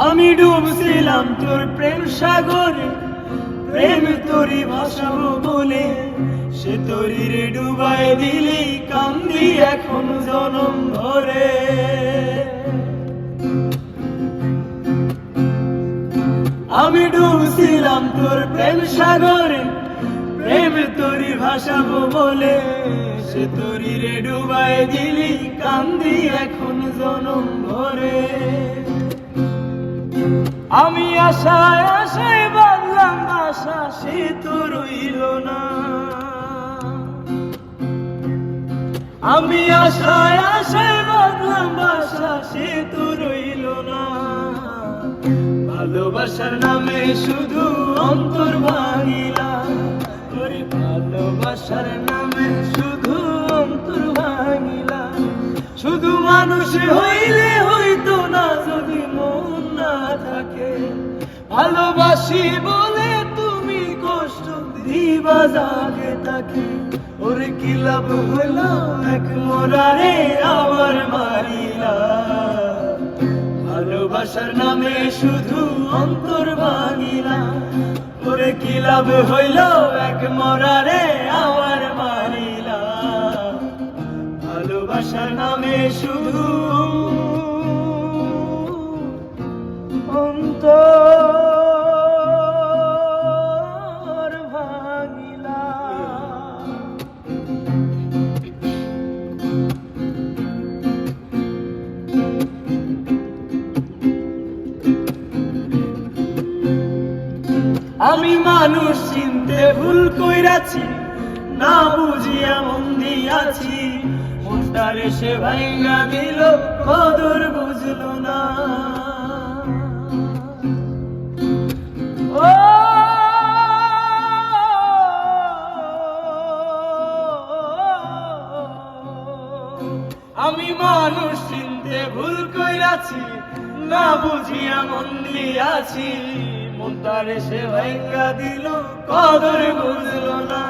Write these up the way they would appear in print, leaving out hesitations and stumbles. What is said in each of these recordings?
আমি ডুবছিলাম তোর প্রেম সাগরে, প্রেম তোরি ভাসাবো বলে, সে তোরি রে ডুবাই দিলি, কান্দি এখন জনম ভরে। আমি ডুবছিলাম তোর প্রেম সাগরে, প্রেম তোরি ভাসাবো বলে, সে তোরি রে ডুবাই দিলি, কান্দি এখন জনম ভরে। আমি আশায় আশায় বাঁধলাম আশা, সে তো রইল না। আমি আশায় আশায় বাঁধলাম আশা, সে তো রইল না। ভালোবাসার নামে শুধু অন্তর ভাঙিলা, ওরে ভালোবাসার নামে শুধু অন্তর ভাঙিলা। শুধু মানুষ হইলে হইতো না যদি মন না থাকে, ভালোবাসি বলে তুমি কষ্ট দিবা যাকে তাকে। ওরে কি লাভ হইল এক মরারে আবার মারিলা, ভালোবাসার নামে শুধু অন্তর ভাঙিলা। ওরে কি লাভ হইল এক মরারে আবার মারিলা, ভালোবাসার নামে শুধু অন্তর ভাঙিলা। আমি মানুষ চিনতে ভুল কইরাছি, না বুঝিয়া মন দিয়াছি। মনটারে সে ভাইঙ্গা দিল, কদর বুঝলো না। ও আমি মানুষ চিনতে ভুল কইরাছি, না বুঝিয়া মন দিয়াছি। মনটারে সে ভাইঙ্গা দিল, কদর বুঝলো না।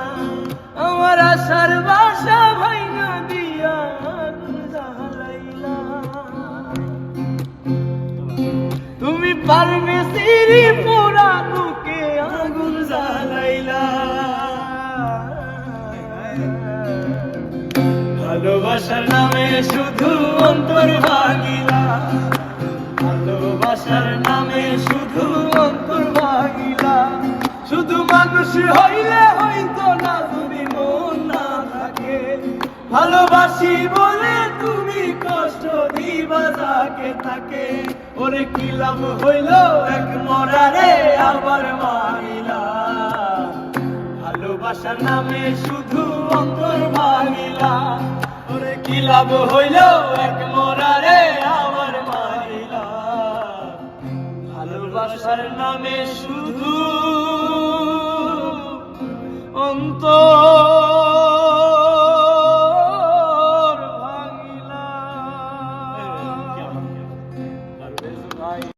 আমার আশার বাসা ভাইঙ্গা দিয়া আগুন জ্বালাইলা, তুমি পারবে সিঁড়ি পোড়া বুকে আগুন জ্বালাইলা। ভালোবাসার নামে শুধু অন্তর ভাঙিলা, ভালোবাসার নামে শুধু অন্তর ভাঙিলা। শুধু মানুষ হইলে হইতো না যদি মন না থাকে, ভালোবাসি বলে তুমি কষ্ট দিবা যাকে তাকে। ওরে কি লাভ হইল এক মরারে আবার মারিলা, ভালোবাসার নামে শুধু অন্তর ভাঙিলা। ওরে কি লাভ হইল এক মরারে আবার মারিলা, ভালোবাসার নামে শুধু অন্তর